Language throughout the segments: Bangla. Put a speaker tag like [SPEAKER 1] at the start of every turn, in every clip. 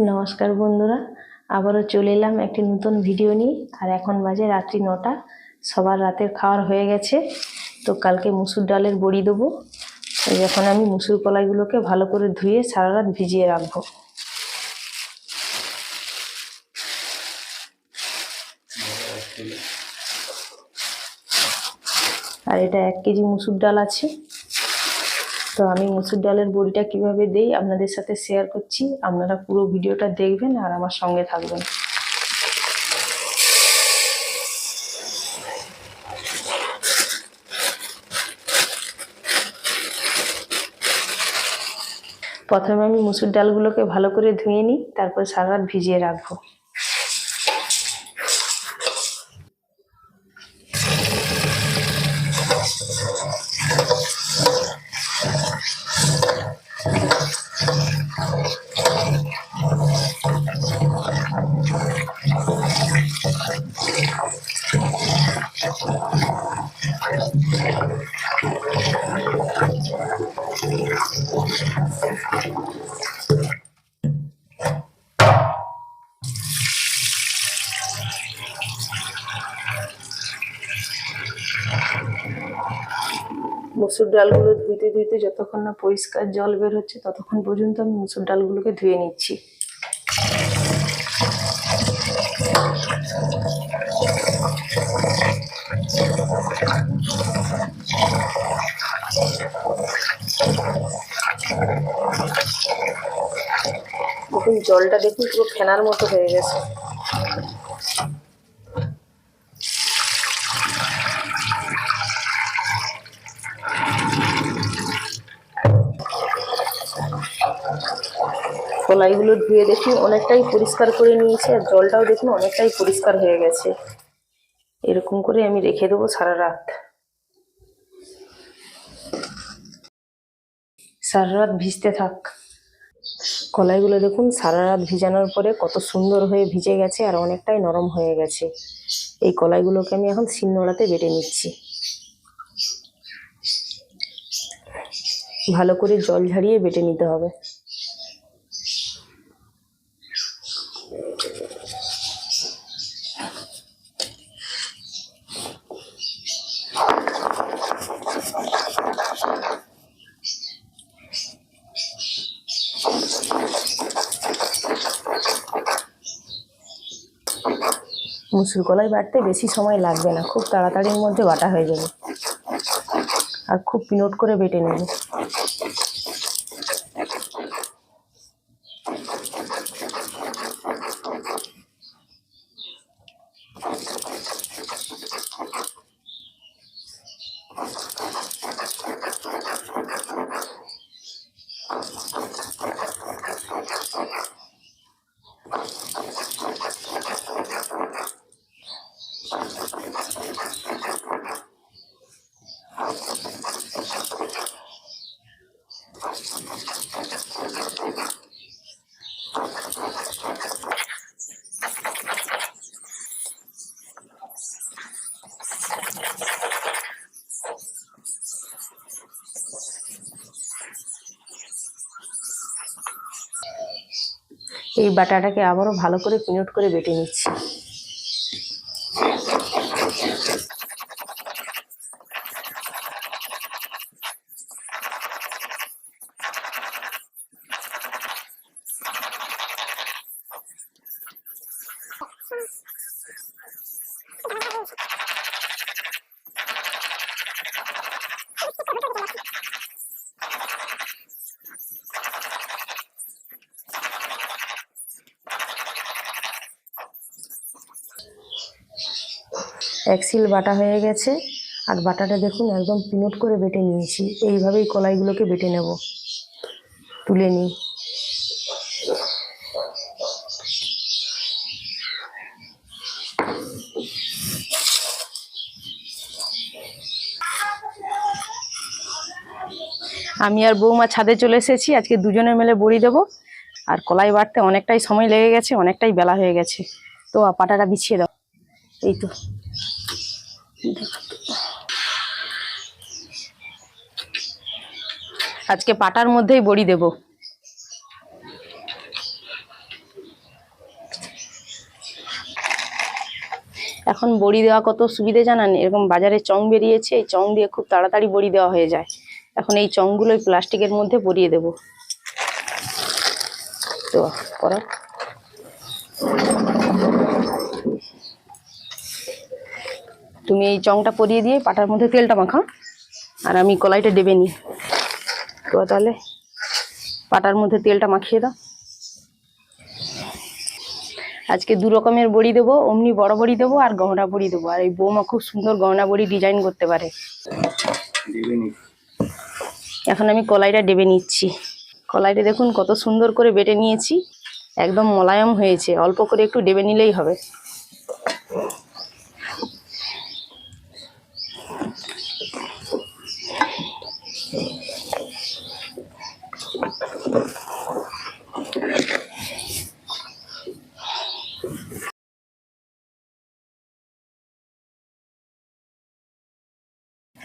[SPEAKER 1] নমস্কার বন্ধুরা, আবারও চলে এলাম একটি নতুন ভিডিও নিয়ে। আর এখন বাজে রাত্রি 9টা। সবার রাতের খাওয়ার হয়ে গেছে। তো কালকে মুসুর ডালের বড়ি দেবো। এখন আমি মুসুর কলাইগুলোকে ভালো করে ধুয়ে সারা রাত ভিজিয়ে রাখবো। আর এটা 1 কেজি মুসুর ডাল আছে। তো আমি মুসুর ডালের বড়িটা কিভাবে দেই আপনাদের সাথে শেয়ার করছি। আপনারা পুরো ভিডিওটা দেখবেন আর আমার সঙ্গে থাকবেন। প্রথমে আমি মুসুর ডালগুলোকে ভালো করে ধুয়ে নিই, তারপর সারা রাত ভিজিয়ে রাখবো। মুসুর ডালগুলো ধুইতে ধুইতে যতক্ষণ না পরিষ্কার জল বের হচ্ছে ততক্ষণ পর্যন্ত আমি মুসুর ডালগুলোকে ধুয়ে নিচ্ছি। দেখুন জলটা দেখুন পুরো ফেনার মতো হয়ে গেছে। কলাইগুলো ধুয়ে দেখুন অনেকটাই পরিষ্কার করে নিয়েছি, আর জলটাও দেখুন অনেকটাই পরিষ্কার হয়ে গেছে। এরকম করে আমি রেখে দেবো সারা রাত। সারা রাত ভিজতে থাক। কলাইগুলো দেখুন সারা রাত ভিজানোর পরে কত সুন্দর হয়ে ভিজে গেছে আর অনেকটাই নরম হয়ে গেছে। এই কলাইগুলোকে আমি এখন শিলনোড়াতে বেটে নিচ্ছি। ভালো করে জল ঝারিয়ে বেটে নিতে হবে। মুসুর কলাই বাটতে বেশি সময় লাগবে না, খুব তাড়াতাড়ির মধ্যে বাটা হয়ে যাবে। আর খুব পিনট করে বেটে নেব। এই বাটাটাকে আবারও ভালো করে পিনট করে বেটে নিচ্ছি। এক সিল বাটা হয়ে গেছে। আর বাটাটা দেখুন একদম পিনট করে বেটে নিয়েছি। এইভাবেই কলাইগুলোকে বেটে নেব। তুলে নিই। আমি আর বৌমা ছাদে চলে এসেছি। আজকে দুজনে মিলে বড়ি দেবো। আর কলাই বাটতে অনেকটাই সময় লেগে গেছে, অনেকটাই বেলা হয়ে গেছে। তো পাটাটা বিছিয়ে দাও। এই তো আজকে পাটার মধ্যেই বড়ি দেব। এখন বড়ি দেওয়া কত সুবিধে জানান, এরকম বাজারে চং বেরিয়েছে, এই চং দিয়ে খুব তাড়াতাড়ি বড়ি দেওয়া হয়ে যায়। এখন এই চংগুলো প্লাস্টিকের মধ্যে ভরিয়ে দেব। তো করো, তুমি এই চংটা পরিয়ে দিয়ে পাটার মধ্যে তেলটা মাখা, আর আমি কলাইটা ডেবে নিই। তো তাহলে পাটার মধ্যে তেলটা মাখিয়ে দাও। আজকে দু রকমের বড়ি দেবো, অমনি বড় বড়ি দেবো আর গহনা বড়ি দেবো। আর এই বৌমা খুব সুন্দর গহনা বড়ি ডিজাইন করতে পারে। এখন আমি কলাইটা ডেবে নিচ্ছি। কলাইটা দেখুন কত সুন্দর করে বেটে নিয়েছি, একদম মোলায়েম হয়েছে। অল্প করে একটু ডেবে নিলেই হবে।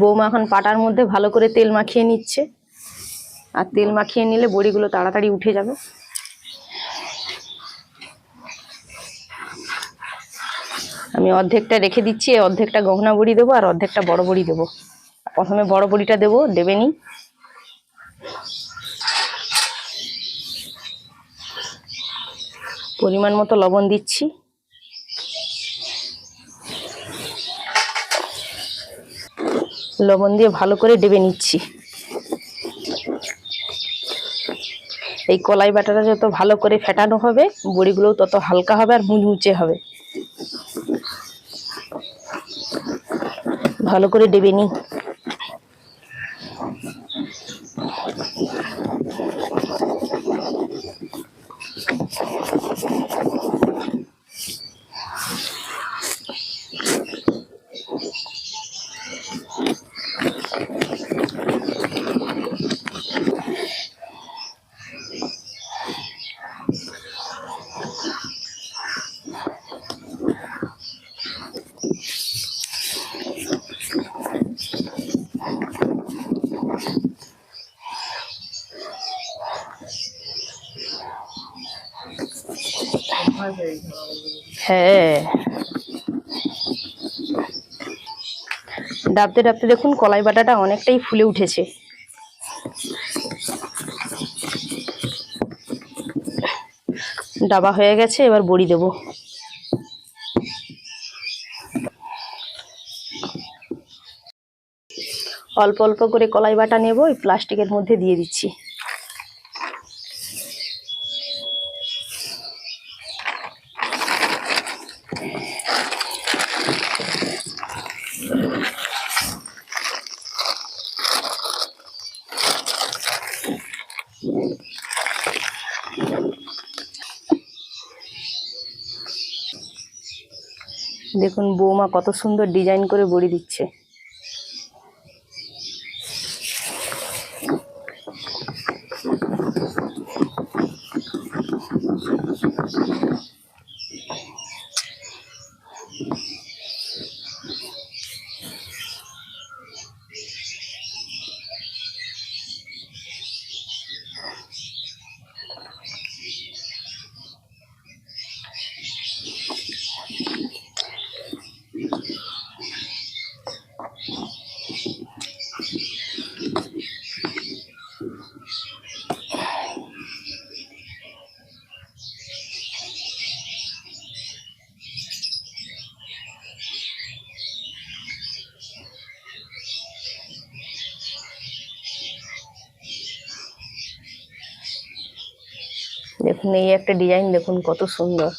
[SPEAKER 1] বৌমা এখন পাটার মধ্যে ভালো করে তেল মাখিয়ে নিচ্ছে, আর তেল মাখিয়ে নিলে বড়িগুলো তাড়াতাড়ি উঠে যাবে। আমি অর্ধেকটা রেখে দিচ্ছি, অর্ধেকটা গহনা বড়ি দেবো আর অর্ধেকটা বড় বড়ি দেবো। প্রথমে বড় বড়িটা দেবো, ডেবে নিই। পরিমাণ মতো লবণ দিচ্ছি। লবণ দিয়ে ভালো করে ডেবে নিচ্ছি। এই কলাই বাটাটা যত ভালো করে ফেটানো হবে, বড়িগুলো তত হালকা হবে আর মুচমুচে হবে। ভালো করে ডেবে নিই। হ্যাঁ, ডাবতে ডাবতে দেখুন কলাই বাটাটা অনেকটাই ফুলে উঠেছে। ডাবা হয়ে গেছে, এবার বড়ি দেব। অল্প অল্প করে কলাই বাটা নেব, এই প্লাস্টিকের মধ্যে দিয়ে দিচ্ছি। দেখুন বৌমা কত সুন্দর ডিজাইন করে বড়ি দিচ্ছে। দেখুন এই একটা ডিজাইন দেখুন কত সুন্দর।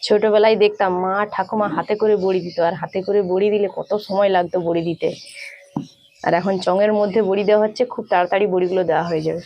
[SPEAKER 1] ছোটবেলায় দেখতাম মা ঠাকুমা হাতে করে বড়ি দিত, আর হাতে করে বড়ি দিলে কত সময় লাগতো বড়ি দিতে। আর এখন চঙের মধ্যে বড়ি দেওয়া হচ্ছে, খুব তাড়াতাড়ি বড়িগুলো দেওয়া হয়ে যাবে।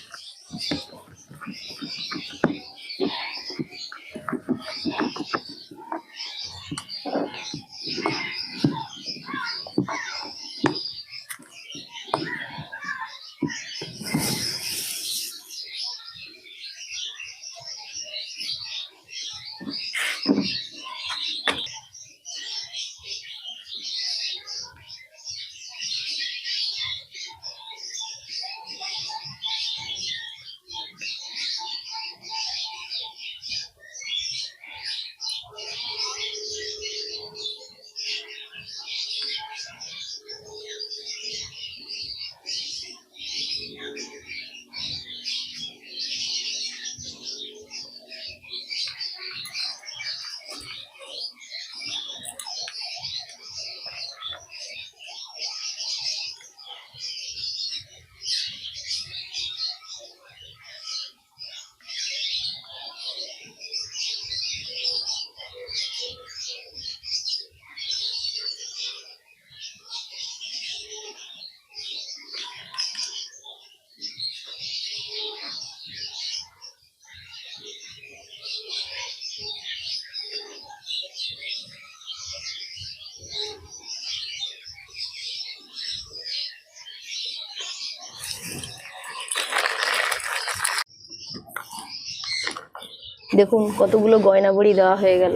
[SPEAKER 1] দেখুন কতগুলো গয়না বড়ি দেওয়া হয়ে গেল।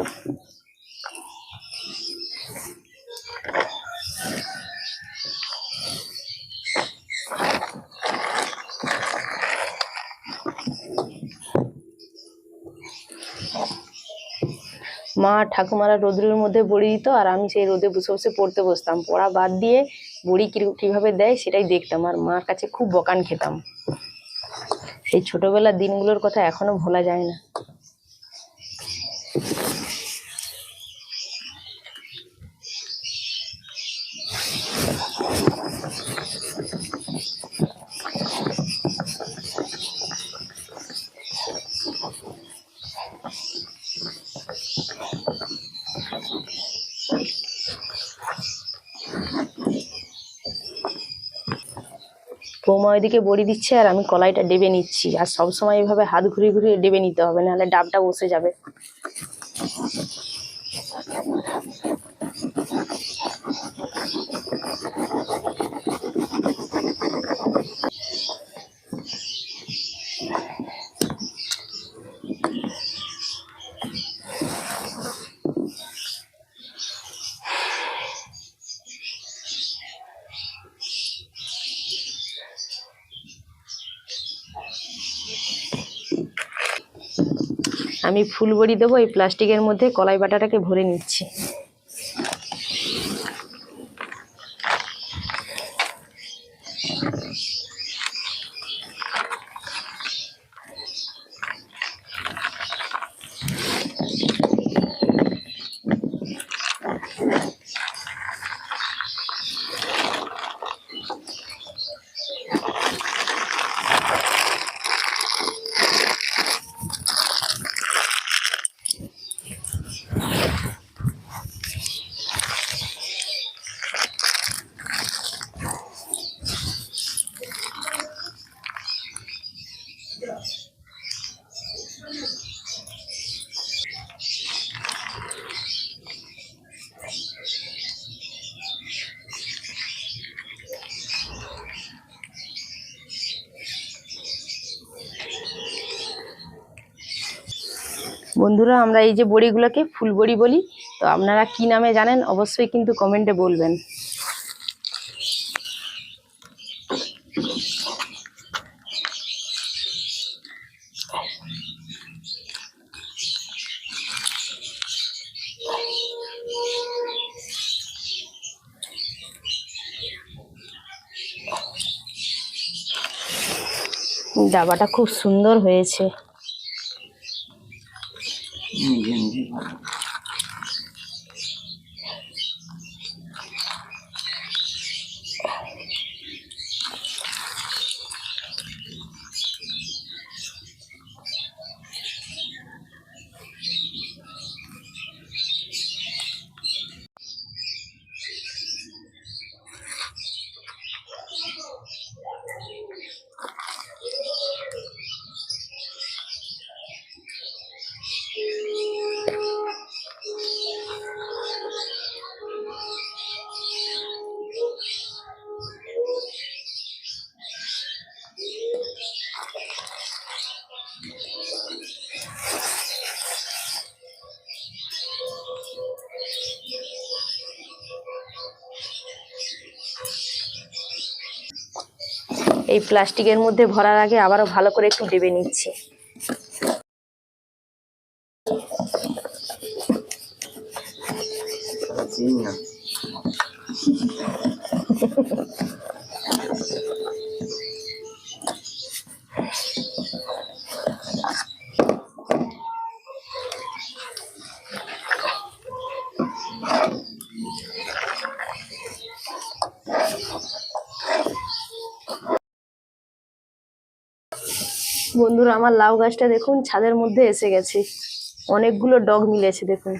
[SPEAKER 1] মা ঠাকুমারা রোদ্রের মধ্যে বড়ি দিত, আর আমি সেই রোদে বসে বসে পড়তে বসতাম। পড়া বাদ দিয়ে বড়ি কিভাবে দেয় সেটাই দেখতাম, আর মার কাছে খুব বকান খেতাম। সেই ছোটবেলার দিনগুলোর কথা এখনো ভোলা যায় না। বৌমা ওইদিকে বড়ি দিচ্ছে আর আমি কলাইটা ডেবে নিচ্ছি। আর সবসময় এভাবে হাত ঘুরিয়ে ঘুরিয়ে ডেবে নিতে হবে, নাহলে ডাবটা বসে যাবে। আমি ফুল বড়ি দেবো, এই প্লাস্টিকের মধ্যে কলাই বাটাটাকে ভরে নিচ্ছি। বন্ধুরা, আমরা এই যে বড়িগুলোকে ফুল বড়ি বলি, তো আপনারা কি নামে জানেন অবশ্যই কিন্তু কমেন্টে বলবেন। ডাবাটা খুব সুন্দর হয়েছে। এই প্লাস্টিকের মধ্যে ভরার আগে আবারও ভালো করে একটু ডেবে নিচ্ছি। বন্ধুরা, আমার লাউ গাছটা দেখুন ছাদের মধ্যে এসে গেছে, অনেকগুলো ডগ মিলেছে দেখুন।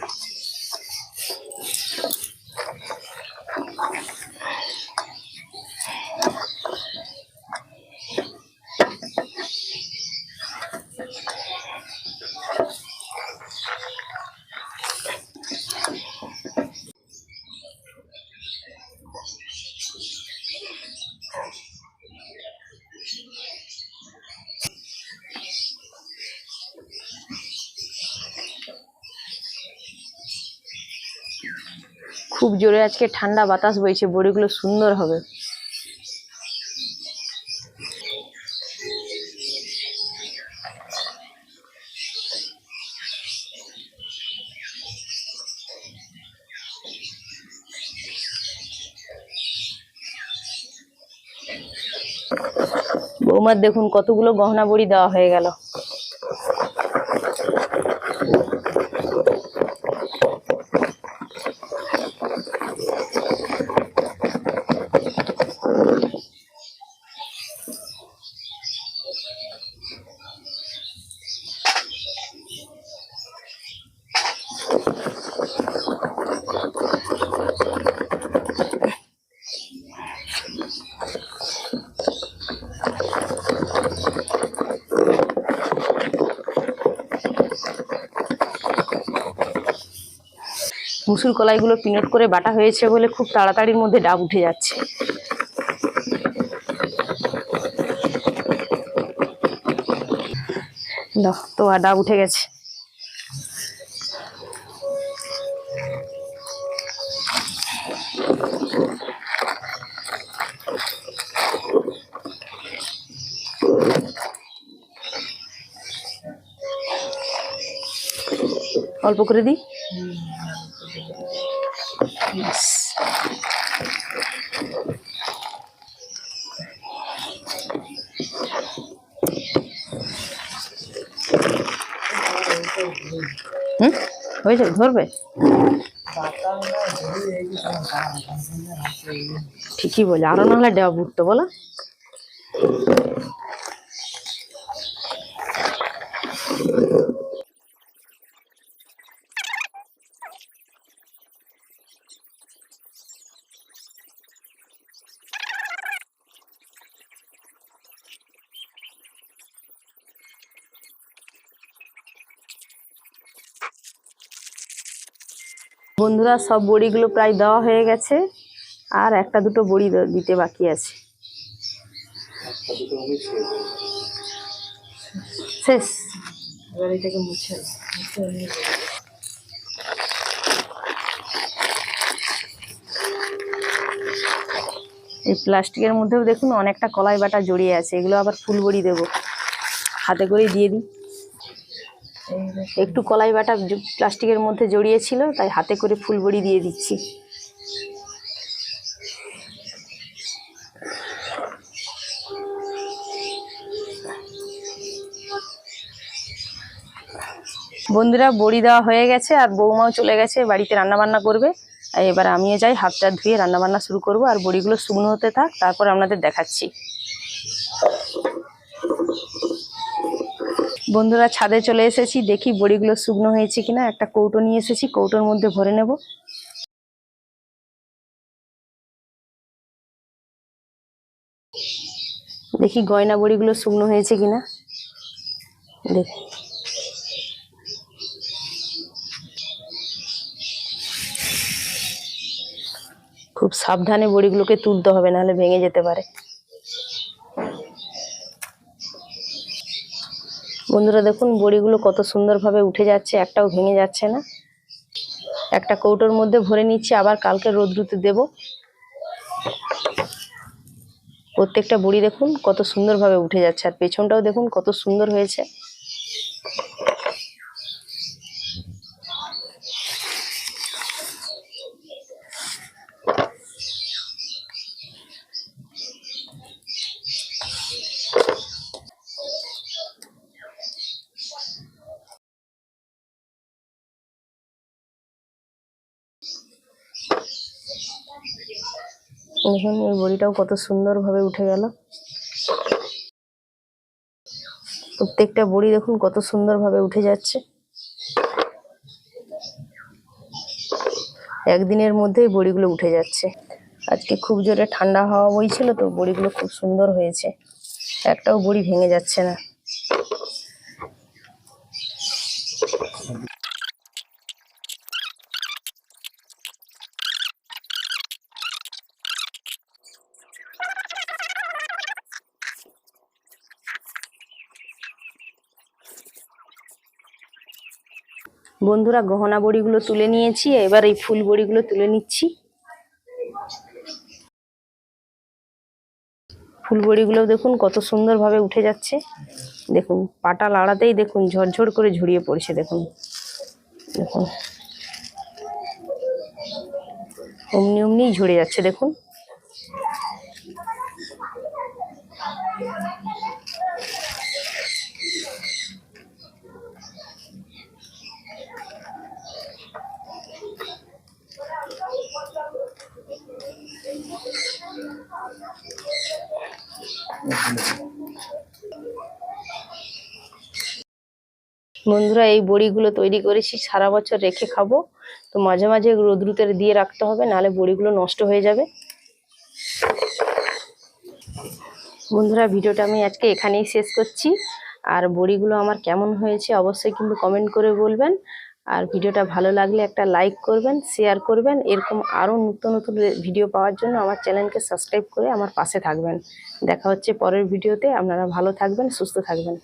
[SPEAKER 1] খুব জোরে আজকে ঠান্ডা বাতাস বইছে, বড়িগুলো সুন্দর হবে। বৌমার দেখুন কতগুলো গহনা বড়ি দেওয়া হয়ে গেল। মুসুর কলাইগুলো পিনট করে বাটা হয়েছে বলে খুব তাড়াতাড়ির মধ্যে ডাব উঠে যাচ্ছে। তো আর ডাব উঠে গেছে। অল্প করে দিই। হয়েছে, ধরবে? ঠিকই বলে, আরো না হলে দেওয়া বুঝতো বলো। বন্ধুরা, সব বড়িগুলো প্রায় দেওয়া হয়ে গেছে, আর একটা দুটো বড়ি দিতে বাকি আছে। শেষ। এবার এটাকে মুছে এই প্লাস্টিকের মধ্যেও দেখুন অনেকটা কলাই বাটা জড়িয়ে আছে, এগুলো আবার ফুল বড়ি দেবো, হাতে করে দিয়ে দিই। একটু কলাই বাটা প্লাস্টিকের মধ্যে জড়িয়ে ছিল, তাই হাতে করে ফুল বড়ি দিয়ে দিচ্ছি। বন্ধুরা, বড়ি দেওয়া হয়ে গেছে আর বৌমাও চলে গেছে বাড়িতে রান্না বান্না করবে। আর এবার আমিও যাই, হাত টাত ধুয়ে রান্না বান্না শুরু করব। আর বড়িগুলো শুকনো হতে থাক, তারপর আপনাদের দেখাচ্ছি। বন্ধুরা, ছাদে চলে এসেছি, দেখি বড়িগুলো শুকনো হয়েছে কিনা। একটা কৌটো নিয়ে এসেছি, কৌটোর মধ্যে ভরে নেব। দেখি গয়না বড়িগুলো শুকনো হয়েছে কিনা, দেখি। খুব সাবধানে বড়িগুলোকে তুলতে হবে, নাহলে ভেঙে যেতে পারে। বন্ধুরা দেখুন, বড়িগুলো কত সুন্দরভাবে উঠে যাচ্ছে, একটাও ভেঙে যাচ্ছে না। একটা কৌটোর মধ্যে ভরে নিচ্ছি, আবার কালকে রোদ্রুতে দেব। প্রত্যেকটা বড়ি দেখুন কত সুন্দরভাবে উঠে যাচ্ছে, আর পেছনটাও দেখুন কত সুন্দর হয়েছে। দেখুন এই বড়িটাও কত সুন্দরভাবে উঠে গেল। প্রত্যেকটা বড়ি দেখুন কত সুন্দরভাবে উঠে যাচ্ছে। একদিনের মধ্যেই বড়িগুলো উঠে যাচ্ছে। আজকে খুব জোরে ঠান্ডা হাওয়া বইছিল, তো বড়িগুলো খুব সুন্দর হয়েছে, একটাও বড়ি ভেঙে যাচ্ছে না। বন্ধুরা, গহনা বড়িগুলো তুলে নিয়েছি, এবার এই ফুল বড়িগুলো তুলে নিচ্ছি। ফুল বড়িগুলো দেখুন কত সুন্দরভাবে উঠে যাচ্ছে। দেখুন পাটা লাড়াতেই দেখুন ঝরঝর করে ঝরিয়ে পড়ছে। দেখুন দেখুন অমনি অমনি ঝরে যাচ্ছে দেখুন। বন্ধুরা এই বড়িগুলো তৈরি করেছি সারা বছর রেখে খাবো, তো মাঝে মাঝে রোদ্রুতে দিয়ে রাখতে হবে, নাহলে বড়িগুলো নষ্ট হয়ে যাবে। বন্ধুরা ভিডিওটা আমি আজকে এখানেই শেষ করছি। আর বড়িগুলো আমার কেমন হয়েছে অবশ্যই কিন্তু কমেন্ট করে বলবেন। আর ভিডিওটা ভালো লাগলে একটা লাইক করবেন, শেয়ার করবেন। এরকম আরও নতুন নতুন ভিডিও পাওয়ার জন্য আমার চ্যানেলকে সাবস্ক্রাইব করে আমার পাশে থাকবেন। দেখা হচ্ছে পরের ভিডিওতে। আপনারা ভালো থাকবেন, সুস্থ থাকবেন।